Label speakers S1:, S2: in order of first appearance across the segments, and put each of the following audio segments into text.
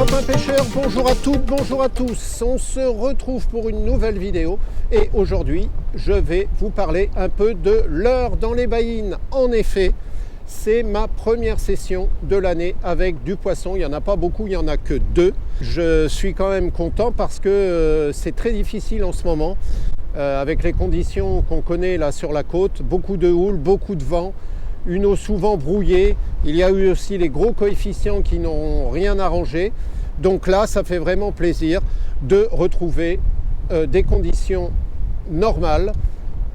S1: copains pêcheurs, bonjour à toutes, bonjour à tous. On se retrouve pour une nouvelle vidéo et aujourd'hui je vais vous parler un peu de leurre dans les baïnes. En effet, c'est ma première session de l'année avec du poisson. Il n'y en a pas beaucoup, il n'y en a que 2. Je suis quand même content parce que c'est très difficile en ce moment avec les conditions qu'on connaît là sur la côte. Beaucoup de houle, beaucoup de vent, une eau souvent brouillée. Il y a eu aussi les gros coefficients qui n'ont rien arrangé. Donc là, ça fait vraiment plaisir de retrouver des conditions normales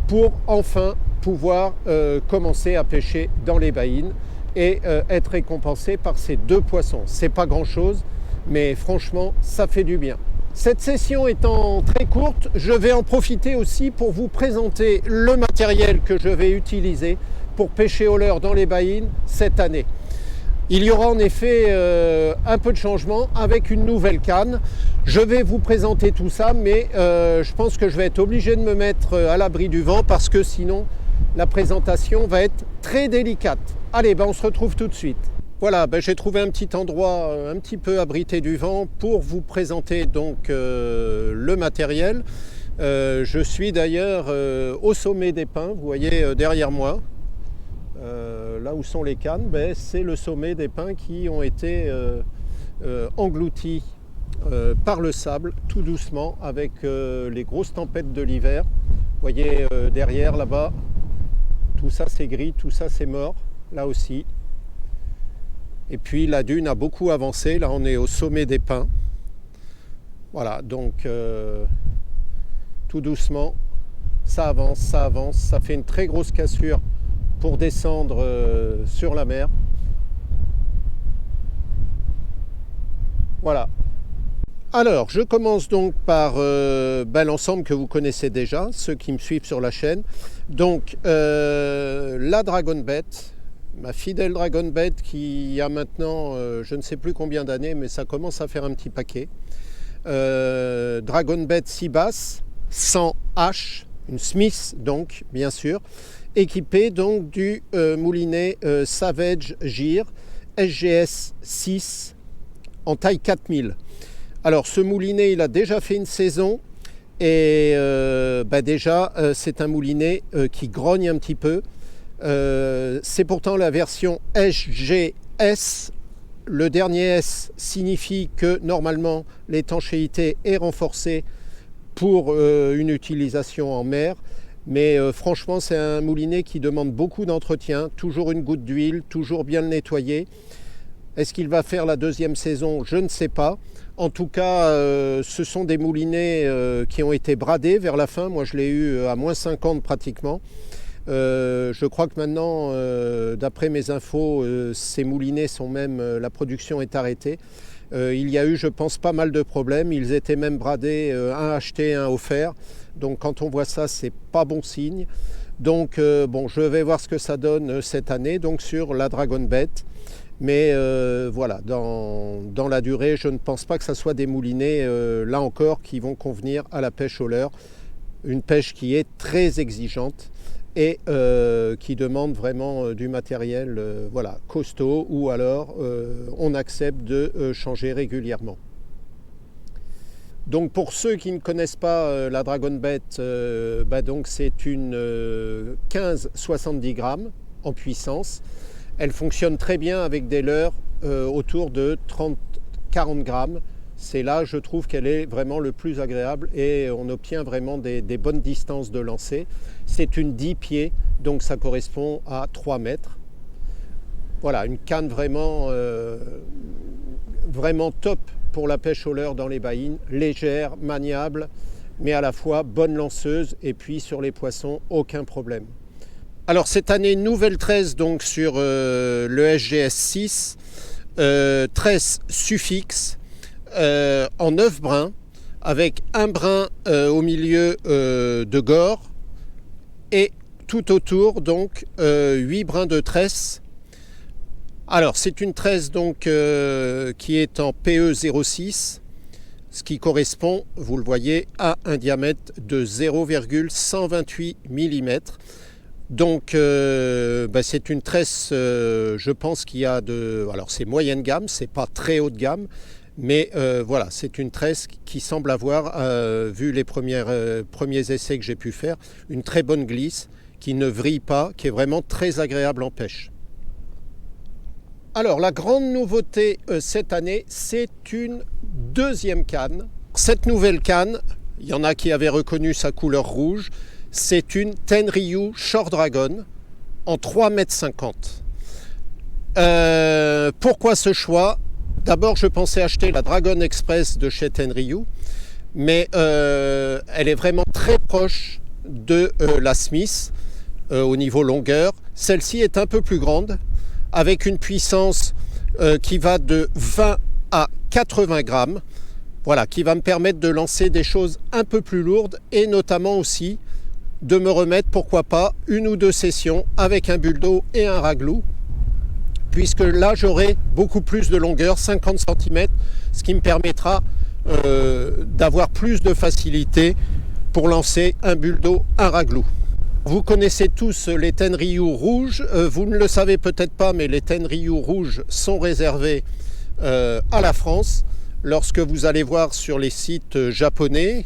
S1: pour enfin pouvoir commencer à pêcher dans les baïnes et être récompensé par ces 2 poissons. C'est pas grand chose, mais franchement, ça fait du bien. Cette session étant très courte, je vais en profiter aussi pour vous présenter le matériel que je vais utiliser pour pêcher au leurre dans les baïnes cette année. Il y aura en effet un peu de changement avec une nouvelle canne. Je vais vous présenter tout ça, mais je pense que je vais être obligé de me mettre à l'abri du vent parce que sinon la présentation va être très délicate. Allez, on se retrouve tout de suite. Voilà, j'ai trouvé un petit endroit un petit peu abrité du vent pour vous présenter donc le matériel. Je suis d'ailleurs au sommet des pins, vous voyez derrière moi. Là où sont les cannes, c'est le sommet des pins qui ont été engloutis par le sable tout doucement avec les grosses tempêtes de l'hiver. Vous voyez derrière là-bas, tout ça c'est gris, tout ça c'est mort, là aussi. Et puis la dune a beaucoup avancé, là on est au sommet des pins. Voilà, donc tout doucement, ça avance, ça fait une très grosse cassure pour descendre sur la mer. Voilà. Alors, je commence donc par l'ensemble que vous connaissez déjà, ceux qui me suivent sur la chaîne. Donc, la Dragonbait, ma fidèle Dragonbait qui a maintenant, je ne sais plus combien d'années, mais ça commence à faire un petit paquet. Dragonbait 6 basses, 100 H, une Smith donc, bien sûr, équipé donc du moulinet Savage Gir SGS 6 en taille 4000. Alors ce moulinet il a déjà fait une saison et déjà c'est un moulinet qui grogne un petit peu. C'est pourtant la version SGS. Le dernier S signifie que normalement l'étanchéité est renforcée pour une utilisation en mer. Mais franchement, c'est un moulinet qui demande beaucoup d'entretien, toujours une goutte d'huile, toujours bien le nettoyer. Est-ce qu'il va faire la 2e saison? Je ne sais pas. En tout cas, ce sont des moulinets qui ont été bradés vers la fin. Moi, je l'ai eu à moins 50 pratiquement. Je crois que maintenant, d'après mes infos, ces moulinets sont même, la production est arrêtée. Il y a eu, je pense, pas mal de problèmes. Ils étaient même bradés, un acheté, un offert. Donc quand on voit ça, c'est pas bon signe. Donc je vais voir ce que ça donne cette année donc sur la Dragonbait. Mais voilà, dans la durée, je ne pense pas que ça soit des moulinets, là encore, qui vont convenir à la pêche au leurre. Une pêche qui est très exigeante et qui demande vraiment du matériel costaud ou alors on accepte de changer régulièrement. Donc pour ceux qui ne connaissent pas la Dragonbait, donc c'est une 15-70 grammes en puissance. Elle fonctionne très bien avec des leurres autour de 30-40 grammes. C'est là, je trouve qu'elle est vraiment le plus agréable et on obtient vraiment des bonnes distances de lancer. C'est une 10 pieds, donc ça correspond à 3 mètres. Voilà, une canne vraiment top pour la pêche au leurre dans les baïnes, légère, maniable, mais à la fois bonne lanceuse et puis sur les poissons, aucun problème. Alors cette année, nouvelle tresse donc sur le SGS 6, tresse suffixe en 9 brins, avec un brin au milieu de gore et tout autour donc 8 brins de tresse. Alors c'est une tresse donc qui est en PE 06, ce qui correspond, vous le voyez, à un diamètre de 0,128 mm. Donc c'est une tresse, je pense qu'il y a de... Alors c'est moyenne gamme, c'est pas très haut de gamme, Mais voilà, c'est une tresse qui semble avoir, vu les premiers essais que j'ai pu faire, une très bonne glisse, qui ne vrille pas, qui est vraiment très agréable en pêche. Alors la grande nouveauté cette année, c'est une deuxième canne. Cette nouvelle canne, il y en a qui avaient reconnu sa couleur rouge, c'est une Tenryu Short Dragon en 3,50 m. Pourquoi ce choix? D'abord, je pensais acheter la Dragon Express de chez Tenryu, mais elle est vraiment très proche de la Smith au niveau longueur. Celle-ci est un peu plus grande, avec une puissance qui va de 20 à 80 grammes, voilà, qui va me permettre de lancer des choses un peu plus lourdes et notamment aussi de me remettre, pourquoi pas, une ou deux sessions avec un bulles d'eau et un raglou, puisque là j'aurai beaucoup plus de longueur, 50 cm, ce qui me permettra d'avoir plus de facilité pour lancer un bulles d'eau, un raglou. Vous connaissez tous les Tenryu rouges, vous ne le savez peut-être pas, mais les Tenryu rouges sont réservés à la France. Lorsque vous allez voir sur les sites japonais,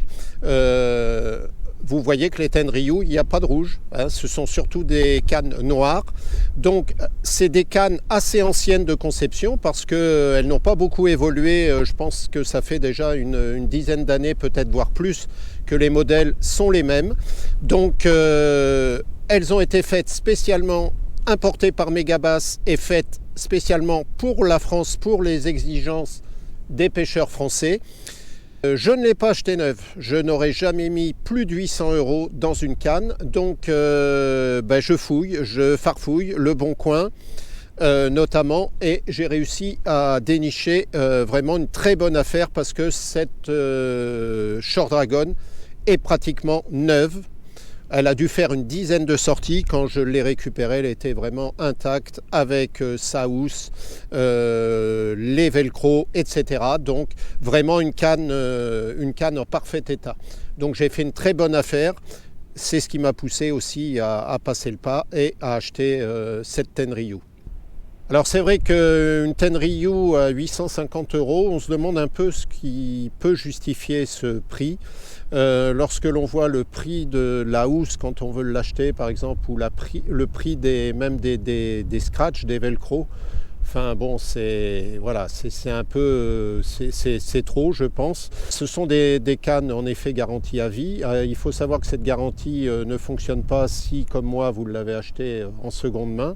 S1: vous voyez que les Tenryu, il n'y a pas de rouge, hein, ce sont surtout des cannes noires. Donc c'est des cannes assez anciennes de conception parce qu'elles n'ont pas beaucoup évolué. Je pense que ça fait déjà une dizaine d'années, peut-être voire plus, que les modèles sont les mêmes. Donc elles ont été faites spécialement, importées par Megabass et faites spécialement pour la France, pour les exigences des pêcheurs français. Je ne l'ai pas acheté neuve, je n'aurais jamais mis plus de 800 € dans une canne, donc je fouille, je farfouille le bon coin notamment, et j'ai réussi à dénicher vraiment une très bonne affaire parce que cette Short Dragon est pratiquement neuve. Elle a dû faire une dizaine de sorties. Quand je l'ai récupérée, elle était vraiment intacte avec sa housse, les velcro, etc. Donc vraiment une canne en parfait état. Donc j'ai fait une très bonne affaire. C'est ce qui m'a poussé aussi à passer le pas et à acheter cette Tenryu. Alors c'est vrai qu'une Tenryu à 850 €, on se demande un peu ce qui peut justifier ce prix. Lorsque l'on voit le prix de la housse quand on veut l'acheter par exemple, ou le prix des scratchs, des velcro, enfin bon, c'est un peu, c'est trop, je pense. Ce sont des cannes en effet garantie à vie. Il faut savoir que cette garantie ne fonctionne pas si, comme moi, vous l'avez acheté en seconde main.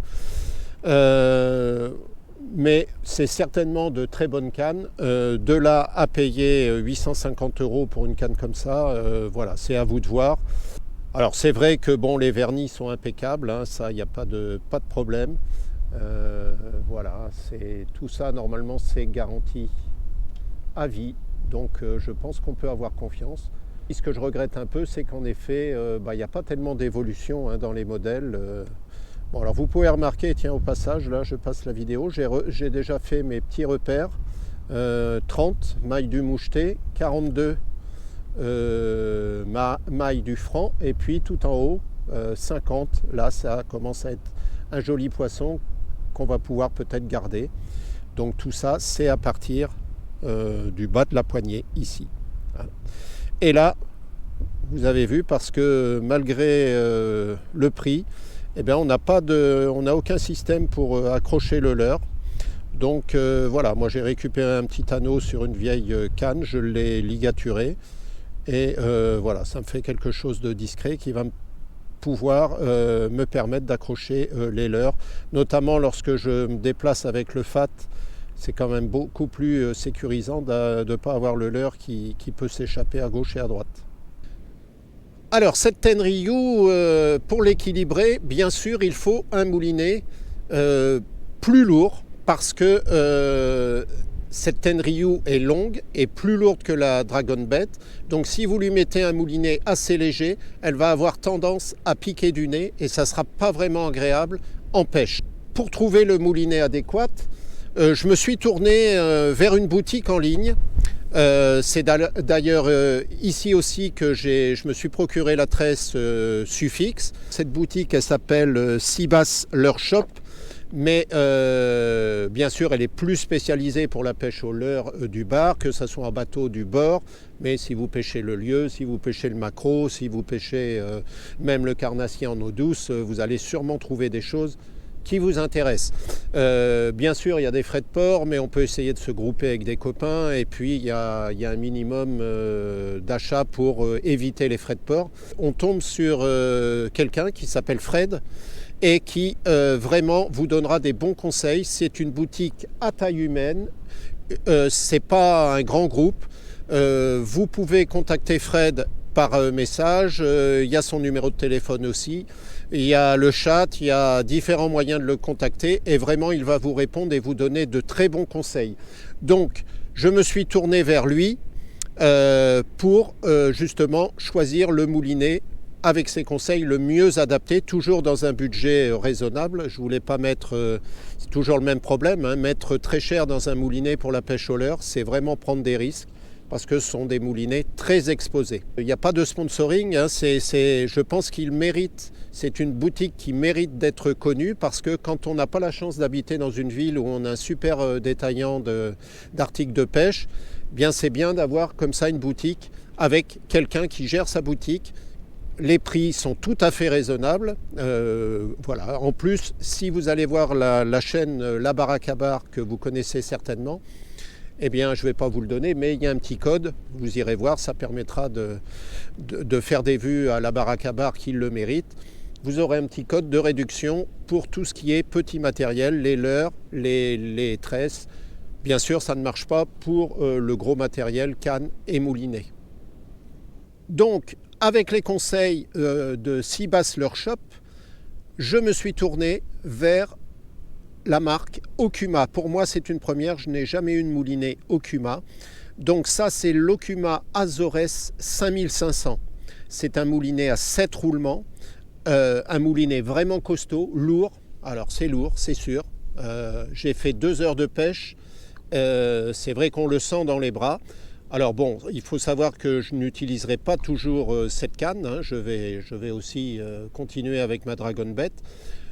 S1: Mais c'est certainement de très bonnes cannes. De là à payer 850 € pour une canne comme ça, voilà, c'est à vous de voir. Alors c'est vrai que bon, les vernis sont impeccables, hein, ça, il n'y a pas de problème. Voilà, tout ça normalement c'est garanti à vie, donc je pense qu'on peut avoir confiance. Et ce que je regrette un peu, c'est qu'en effet, il n'y a pas tellement d'évolution dans les modèles. Bon, alors vous pouvez remarquer, tiens, au passage, là je passe la vidéo, j'ai déjà fait mes petits repères. 30 mailles du moucheté, 42 mailles du franc, et puis tout en haut 50. Là ça commence à être un joli poisson qu'on va pouvoir peut-être garder. Donc tout ça c'est à partir du bas de la poignée ici. Voilà. Et là vous avez vu, parce que malgré le prix, eh bien, on n'a aucun système pour accrocher le leurre. Donc voilà, moi j'ai récupéré un petit anneau sur une vieille canne, je l'ai ligaturé, et voilà, ça me fait quelque chose de discret qui va pouvoir me permettre d'accrocher les leurres, notamment lorsque je me déplace avec le FAT. C'est quand même beaucoup plus sécurisant de ne pas avoir le leurre qui peut s'échapper à gauche et à droite. Alors cette Tenryu, pour l'équilibrer, bien sûr il faut un moulinet plus lourd, parce que cette Tenryu est longue et plus lourde que la Dragon Bet. Donc si vous lui mettez un moulinet assez léger, elle va avoir tendance à piquer du nez et ça ne sera pas vraiment agréable en pêche. Pour trouver le moulinet adéquat, je me suis tourné vers une boutique en ligne. C'est d'ailleurs ici aussi que je me suis procuré la tresse Sufix. Cette boutique, elle s'appelle Seabass Lure Shop. Mais bien sûr, elle est plus spécialisée pour la pêche au leurre du bar, que ce soit en bateau du bord. Mais si vous pêchez le lieu, si vous pêchez le maquereau, si vous pêchez même le carnassier en eau douce, vous allez sûrement trouver des choses qui vous intéressent. Bien sûr, il y a des frais de port, mais on peut essayer de se grouper avec des copains. Et puis, il y a un minimum d'achat pour éviter les frais de port. On tombe sur quelqu'un qui s'appelle Fred et qui vraiment vous donnera des bons conseils. C'est une boutique à taille humaine, c'est pas un grand groupe. Vous pouvez contacter Fred par message, il y a son numéro de téléphone aussi, il y a le chat, il y a différents moyens de le contacter et vraiment il va vous répondre et vous donner de très bons conseils. Donc je me suis tourné vers lui pour justement choisir le moulinet avec ses conseils le mieux adapté, toujours dans un budget raisonnable. Je ne voulais pas mettre, c'est toujours le même problème, hein, mettre très cher dans un moulinet pour la pêche au leurre, c'est vraiment prendre des risques parce que ce sont des moulinets très exposés. Il n'y a pas de sponsoring, hein, je pense qu'il mérite, c'est une boutique qui mérite d'être connue parce que quand on n'a pas la chance d'habiter dans une ville où on a un super détaillant d'articles de pêche, bien c'est bien d'avoir comme ça une boutique avec quelqu'un qui gère sa boutique. Les prix sont tout à fait raisonnables. Voilà. En plus, si vous allez voir la chaîne La Baraque à Bar, que vous connaissez certainement, eh bien, je ne vais pas vous le donner, mais il y a un petit code. Vous irez voir, ça permettra de faire des vues à La Baraque à Bar qui le mérite. Vous aurez un petit code de réduction pour tout ce qui est petit matériel, les leurres, les tresses. Bien sûr, ça ne marche pas pour le gros matériel, canne et moulinet. Donc, avec les conseils de Seabass Leurre Shop, je me suis tourné vers la marque Okuma. Pour moi, c'est une première. Je n'ai jamais eu de moulinet Okuma. Donc ça, c'est l'Okuma Azores 5500. C'est un moulinet à 7 roulements. Un moulinet vraiment costaud, lourd. Alors, c'est lourd, c'est sûr. J'ai fait 2 heures de pêche. C'est vrai qu'on le sent dans les bras. Alors bon, il faut savoir que je n'utiliserai pas toujours cette canne, hein. Je vais aussi continuer avec ma Dragon Bet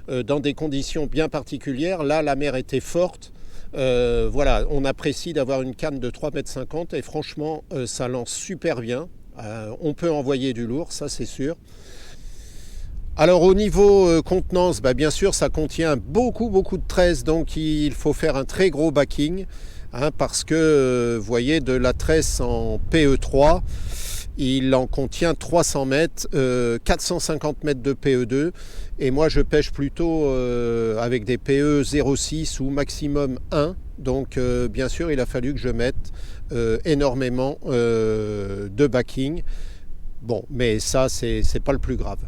S1: dans des conditions bien particulières. Là, la mer était forte. Voilà, on apprécie d'avoir une canne de 3,50 m et franchement, ça lance super bien. On peut envoyer du lourd, ça c'est sûr. Alors au niveau contenance, bien sûr, ça contient beaucoup de tresse, donc il faut faire un très gros backing. Parce que, vous voyez, de la tresse en PE3, il en contient 300 mètres, 450 mètres de PE2. Et moi, je pêche plutôt avec des PE 0,6 ou maximum 1. Donc, bien sûr, il a fallu que je mette énormément de backing. Bon, mais ça, c'est pas le plus grave.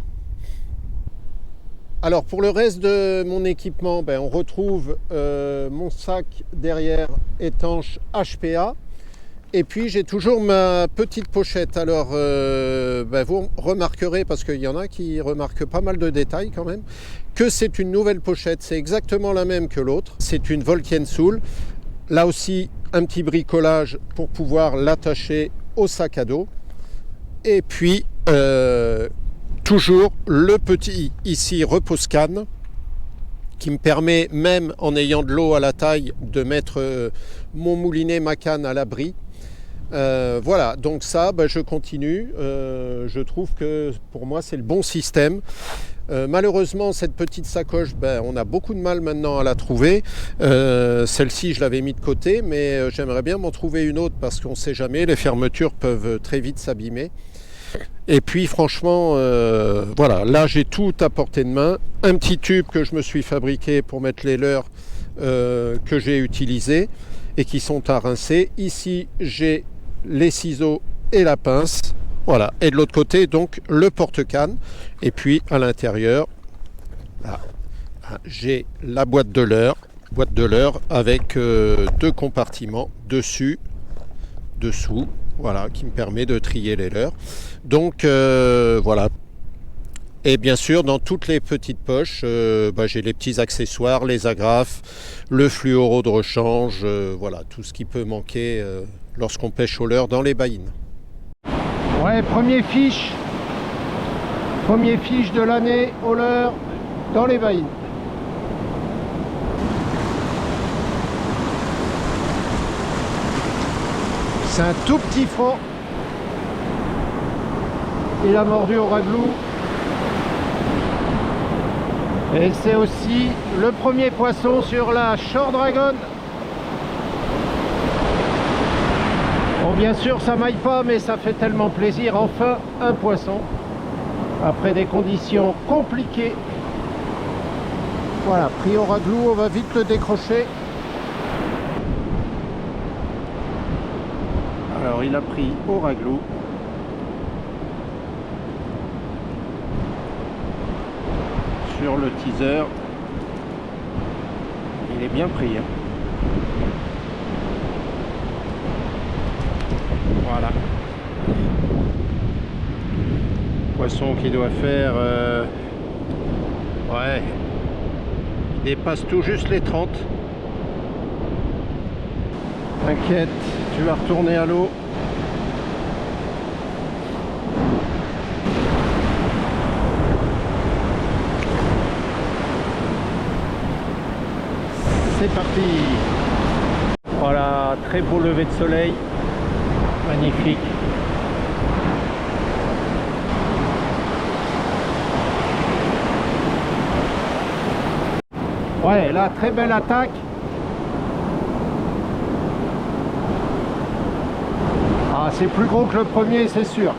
S1: Alors pour le reste de mon équipement, on retrouve mon sac derrière étanche HPA et puis j'ai toujours ma petite pochette. Alors vous remarquerez, parce qu'il y en a qui remarquent pas mal de détails quand même, que c'est une nouvelle pochette. C'est exactement la même que l'autre. C'est une Volkensoul. Là aussi un petit bricolage pour pouvoir l'attacher au sac à dos. Et puis toujours le petit ici repose-canne qui me permet, même en ayant de l'eau à la taille, de mettre mon moulinet, ma canne à l'abri. Voilà, donc ça, je continue. Je trouve que pour moi, c'est le bon système. Malheureusement, cette petite sacoche, on a beaucoup de mal maintenant à la trouver. Celle-ci, je l'avais mis de côté, mais j'aimerais bien m'en trouver une autre parce qu'on ne sait jamais, les fermetures peuvent très vite s'abîmer. Et puis franchement, voilà, là j'ai tout à portée de main. Un petit tube que je me suis fabriqué pour mettre les leurres que j'ai utilisés et qui sont à rincer. Ici j'ai les ciseaux et la pince. Voilà, et de l'autre côté donc le porte-canne. Et puis à l'intérieur, j'ai la boîte de leurre avec 2 compartiments dessus, dessous. Voilà, qui me permet de trier les leurres. Donc voilà. Et bien sûr, dans toutes les petites poches, j'ai les petits accessoires, les agrafes, le fluoro de rechange, voilà, tout ce qui peut manquer lorsqu'on pêche au leurre dans les baïnes. Ouais, premier fiche de l'année au leurre dans les baïnes. C'est un tout petit franc. Il a mordu au raglou. Et c'est aussi le premier poisson sur la Shore Dragon. Bon, bien sûr, ça maille pas, mais ça fait tellement plaisir. Enfin, un poisson. Après des conditions compliquées. Voilà, pris au raglou, on va vite le décrocher. Alors, il a pris au raglou. Sur le teaser, il est bien pris, hein. Voilà, poisson qui doit faire ouais, il dépasse tout juste les 30. T'inquiète, tu vas retourner à l'eau. C'est parti. Voilà, très beau lever de soleil. Magnifique. Ouais, là, très belle attaque. Ah, c'est plus gros que le premier, c'est sûr.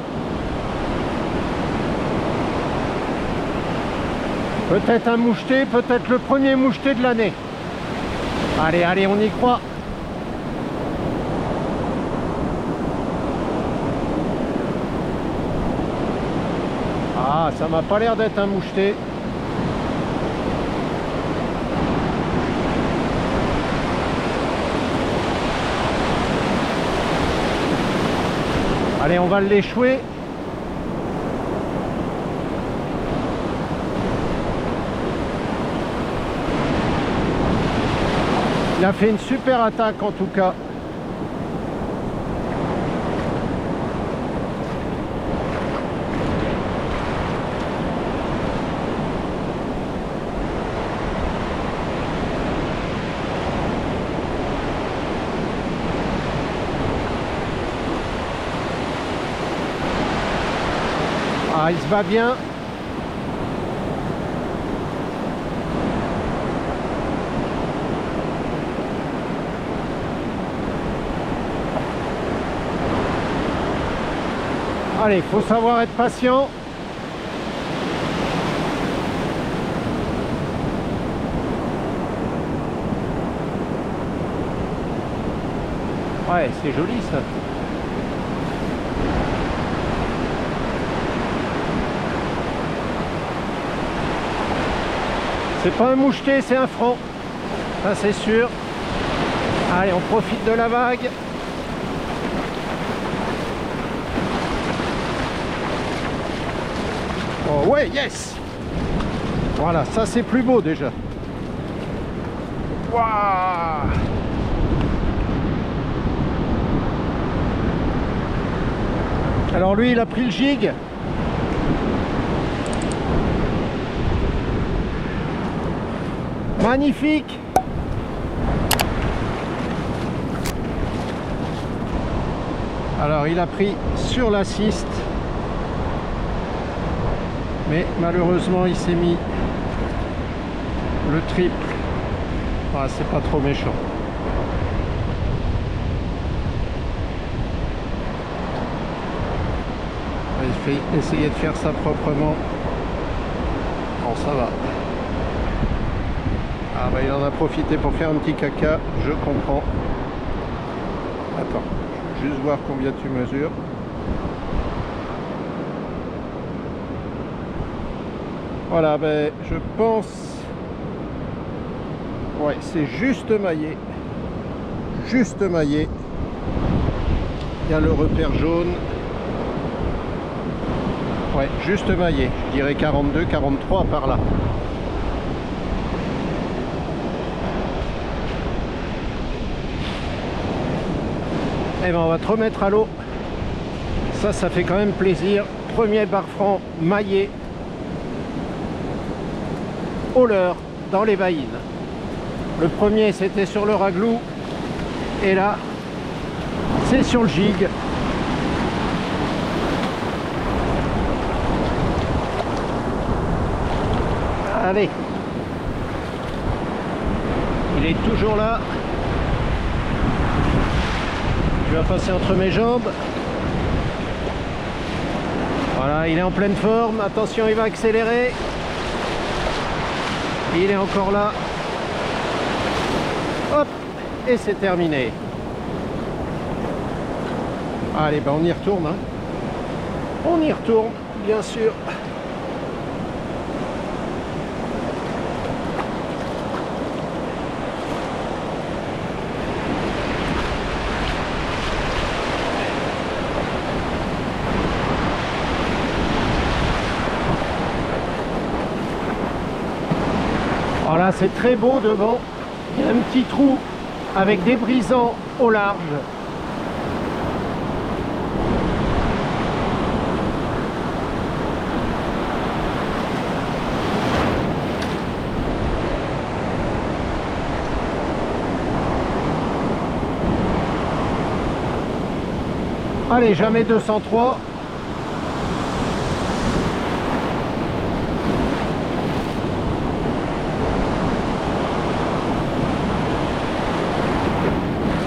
S1: Peut-être un moucheté, peut-être le premier moucheté de l'année. Allez, allez, on y croit. Ah, ça m'a pas l'air d'être un moucheté. Allez, on va l'échouer. Il a fait une super attaque en tout cas. Ah, il se bat bien. Allez, faut savoir être patient. Ouais, c'est joli ça. C'est pas un moucheté, c'est un franc. Ça c'est sûr. Allez, on profite de la vague. Oh ouais, yes. Voilà, ça c'est plus beau déjà. Waouh. Alors lui, il a pris le gig. Magnifique. Alors il a pris sur l'assist. Mais malheureusement il s'est mis le triple. Ah, c'est pas trop méchant. Il fait essayer de faire ça proprement. Bon, ça va. Ah bah il en a profité pour faire un petit caca, je comprends. Attends, je vais juste voir combien tu mesures. Voilà, ben je pense... Ouais, c'est juste maillé. Juste maillé. Il y a le repère jaune. Ouais, juste maillé. Je dirais 42, 43 par là. Et ben on va te remettre à l'eau. Ça fait quand même plaisir. Premier bar franc maillé au leurre dans les baïnes. Le premier c'était sur le raglou et là c'est sur le gig. Allez, il est toujours là. Je vais passer entre mes jambes. Voilà, il est en pleine forme. Attention, il va accélérer. Il est encore là. Hop, et c'est terminé. Allez, ben on y retourne. Hein. On y retourne, bien sûr. Voilà, c'est très beau devant. Il y a un petit trou avec des brisants au large. Allez, jamais 203.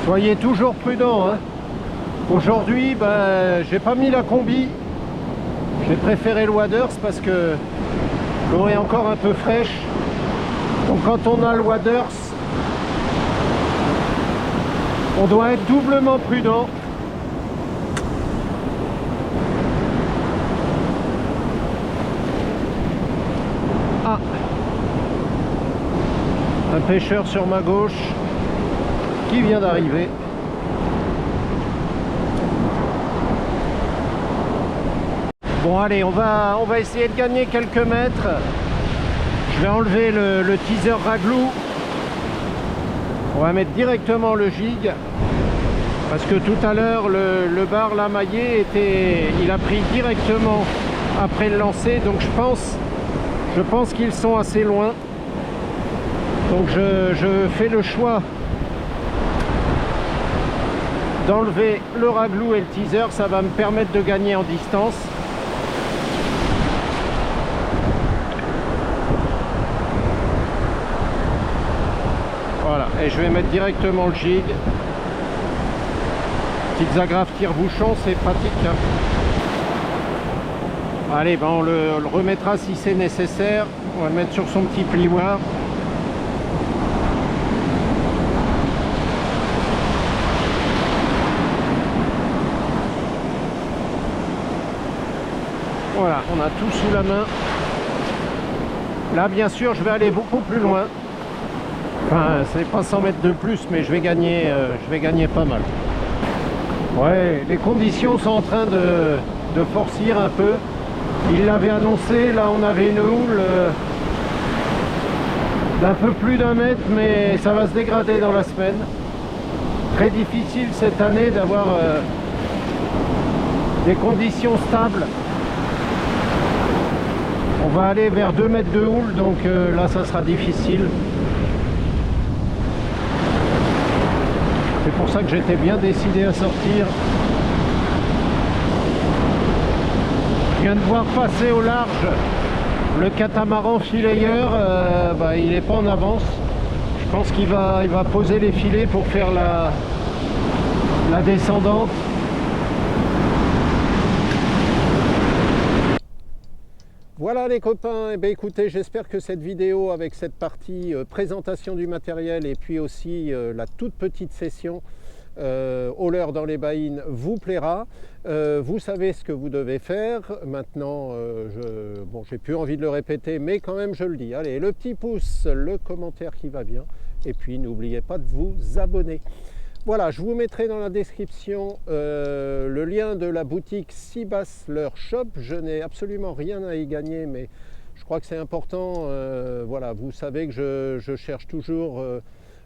S1: Soyez toujours prudent. Hein. Aujourd'hui, ben, j'ai pas mis la combi. J'ai préféré le waders parce que l'eau est encore un peu fraîche. Donc quand on a le waders, on doit être doublement prudent. Ah, un pêcheur sur ma gauche qui vient d'arriver. Bon allez, on va essayer de gagner quelques mètres. Je vais enlever le teaser raglou. On va mettre directement le gig. Parce que tout à l'heure, le bar lamaillé il a pris directement après le lancer. Donc je pense qu'ils sont assez loin. Donc je fais le choix d'enlever le raglou et le teaser. Ça va me permettre de gagner en distance. Voilà, et je vais mettre directement le gig. Petites agrafes tire-bouchon, c'est pratique. Hein. Allez, ben on le remettra si c'est nécessaire. On va le mettre sur son petit plioir. Voilà, on a tout sous la main. Là, bien sûr, je vais aller beaucoup plus loin. Enfin, c'est pas 100 mètres de plus, mais je vais gagner pas mal. Ouais, les conditions sont en train de forcir un peu. Il l'avait annoncé, là on avait une houle d'un peu plus d'1 mètre, mais ça va se dégrader dans la semaine. Très difficile cette année d'avoir des conditions stables. On va aller vers 2 mètres de houle, donc là ça sera difficile. C'est pour ça que j'étais bien décidé à sortir. Je viens de voir passer au large le catamaran filayeur. Bah, il n'est pas en avance. Je pense qu'il va poser les filets pour faire la descendante. Voilà les copains, eh bien, écoutez, j'espère que cette vidéo avec cette partie présentation du matériel et puis aussi la toute petite session au leurre dans les baïnes vous plaira. Vous savez ce que vous devez faire. Maintenant, j'ai plus envie de le répéter, mais quand même je le dis. Allez, le petit pouce, le commentaire qui va bien, et puis n'oubliez pas de vous abonner. Voilà, je vous mettrai dans la description le lien de la boutique Seabass Leurre Shop. Je n'ai absolument rien à y gagner, mais je crois que c'est important. Voilà, vous savez que je cherche toujours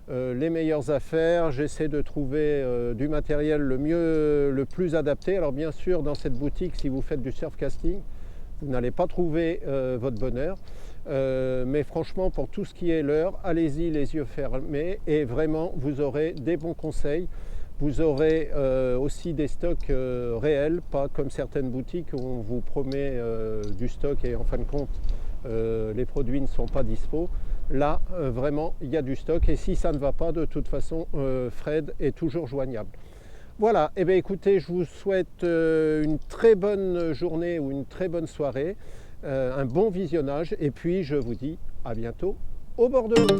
S1: les meilleures affaires. J'essaie de trouver du matériel le plus adapté. Alors bien sûr, dans cette boutique, si vous faites du surfcasting, vous n'allez pas trouver votre bonheur. Mais franchement, pour tout ce qui est leurre, allez-y les yeux fermés et vraiment vous aurez des bons conseils. Vous aurez aussi des stocks réels, pas comme certaines boutiques où on vous promet du stock et en fin de compte les produits ne sont pas dispo. Là vraiment il y a du stock et si ça ne va pas, de toute façon Fred est toujours joignable. Voilà, et bien écoutez, je vous souhaite une très bonne journée ou une très bonne soirée, un bon visionnage et puis je vous dis à bientôt au bord de l'eau.